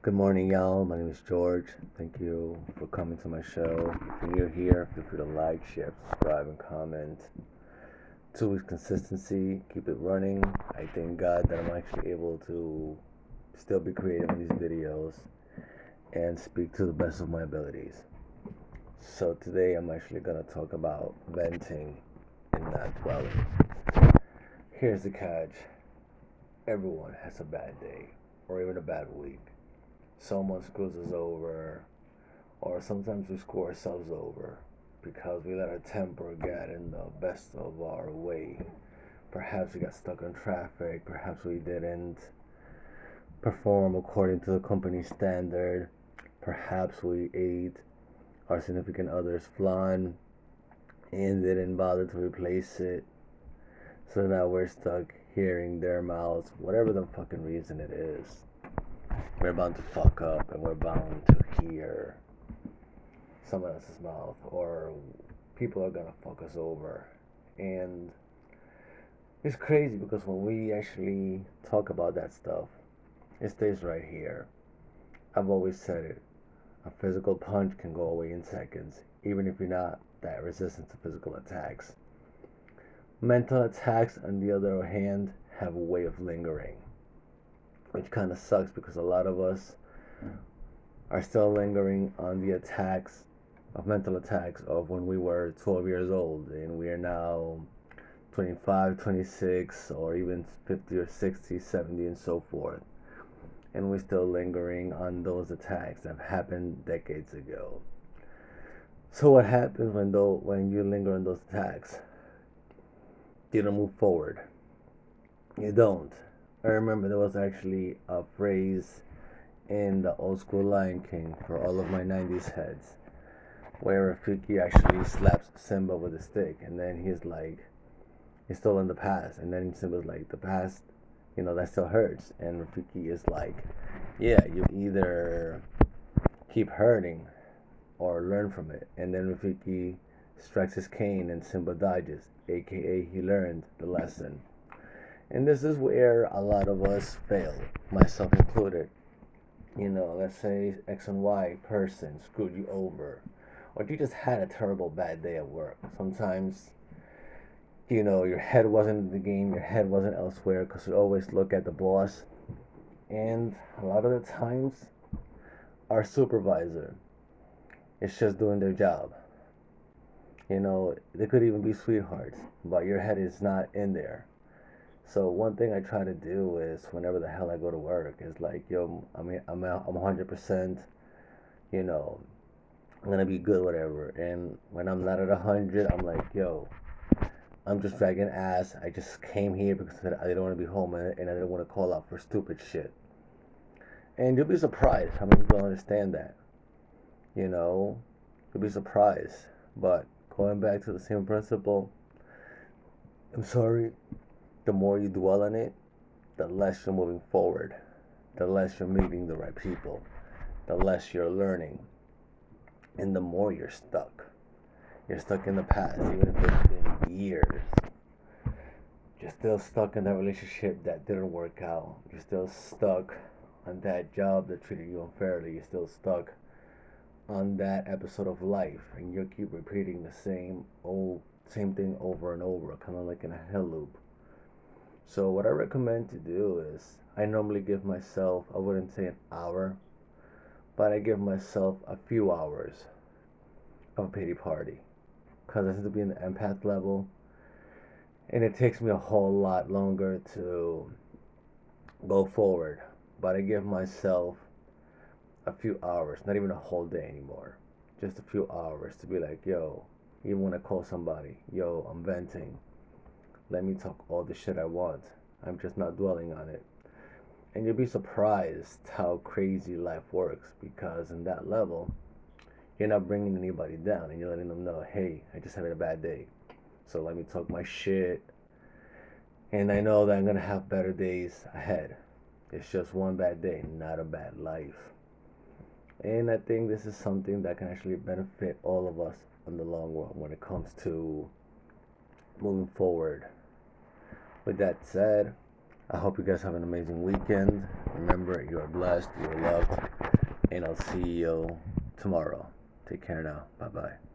Good morning, y'all. My name is George. Thank you for coming to my show. If you're new here, feel free to like, share, subscribe, and comment. 2 weeks consistency, keep it running. I thank God that I'm actually able to still be creative in these videos and speak to the best of my abilities. So today I'm actually going to talk about venting and not dwelling. Here's the catch. Everyone has a bad day or even a bad week. Someone screws us over, or sometimes we screw ourselves over because we let our temper get in the best of our way. Perhaps we got stuck in traffic, perhaps we didn't perform according to the company standard, perhaps we ate our significant other's flan and didn't bother to replace it. So now we're stuck hearing their mouths, whatever the fucking reason it is. We're bound to fuck up and we're bound to hear someone else's mouth, or people are gonna fuck us over. And it's crazy because when we actually talk about that stuff, it stays right here. I've always said it. A physical punch can go away in seconds, even if you're not that resistant to physical attacks. Mental attacks, on the other hand, have a way of lingering, which kind of sucks because a lot of us are still lingering on the attacks of mental attacks of when we were 12 years old, and we are now 25, 26, or even 50 or 60, 70, and so forth. And we're still lingering on those attacks that happened decades ago. So what happens when you linger on those attacks? You don't move forward. You don't. I remember there was actually a phrase in the old school Lion King for all of my 90s heads, where Rafiki actually slaps Simba with a stick, and then he's still in the past, and then Simba's like, the past, that still hurts, and Rafiki is like, yeah, you either keep hurting or learn from it, and then Rafiki strikes his cane, and Simba dodges, aka he learned the lesson. And this is where a lot of us fail, myself included. Let's say X and Y person screwed you over, or you just had a terrible bad day at work. Sometimes, your head wasn't in the game, your head wasn't elsewhere because you always look at the boss. And a lot of the times, our supervisor is just doing their job. They could even be sweethearts, but your head is not in there. So one thing I try to do is whenever the hell I go to work is like, yo, I'm 100%, you know, I'm gonna be good, whatever. And when I'm not at 100, I'm like, yo, I'm just dragging ass. I just came here because I didn't want to be home and I didn't want to call out for stupid shit. And you'll be surprised how many people understand that. You know, you'll be surprised. But going back to the same principle, I'm sorry, the more you dwell on it, the less you're moving forward, the less you're meeting the right people, the less you're learning, and the more you're stuck. You're stuck in the past, even if it's been years. You're still stuck in that relationship that didn't work out. You're still stuck on that job that treated you unfairly. You're still stuck on that episode of life, and you keep repeating the same thing over and over, kind of like in a hell loop. So what I recommend to do is I normally give myself, I wouldn't say an hour, but I give myself a few hours of a pity party, because I tend to be in the empath level, and it takes me a whole lot longer to go forward. But I give myself a few hours, not even a whole day anymore, just a few hours to be like, yo, even when I call somebody, yo, I'm venting. Let me talk all the shit I want. I'm just not dwelling on it. And you'll be surprised how crazy life works, because in that level, you're not bringing anybody down and you're letting them know, hey, I just had a bad day. So let me talk my shit. And I know that I'm going to have better days ahead. It's just one bad day, not a bad life. And I think this is something that can actually benefit all of us in the long run when it comes to moving forward. With that said, I hope you guys have an amazing weekend. Remember, you are blessed, you are loved, and I'll see you tomorrow. Take care now. Bye bye.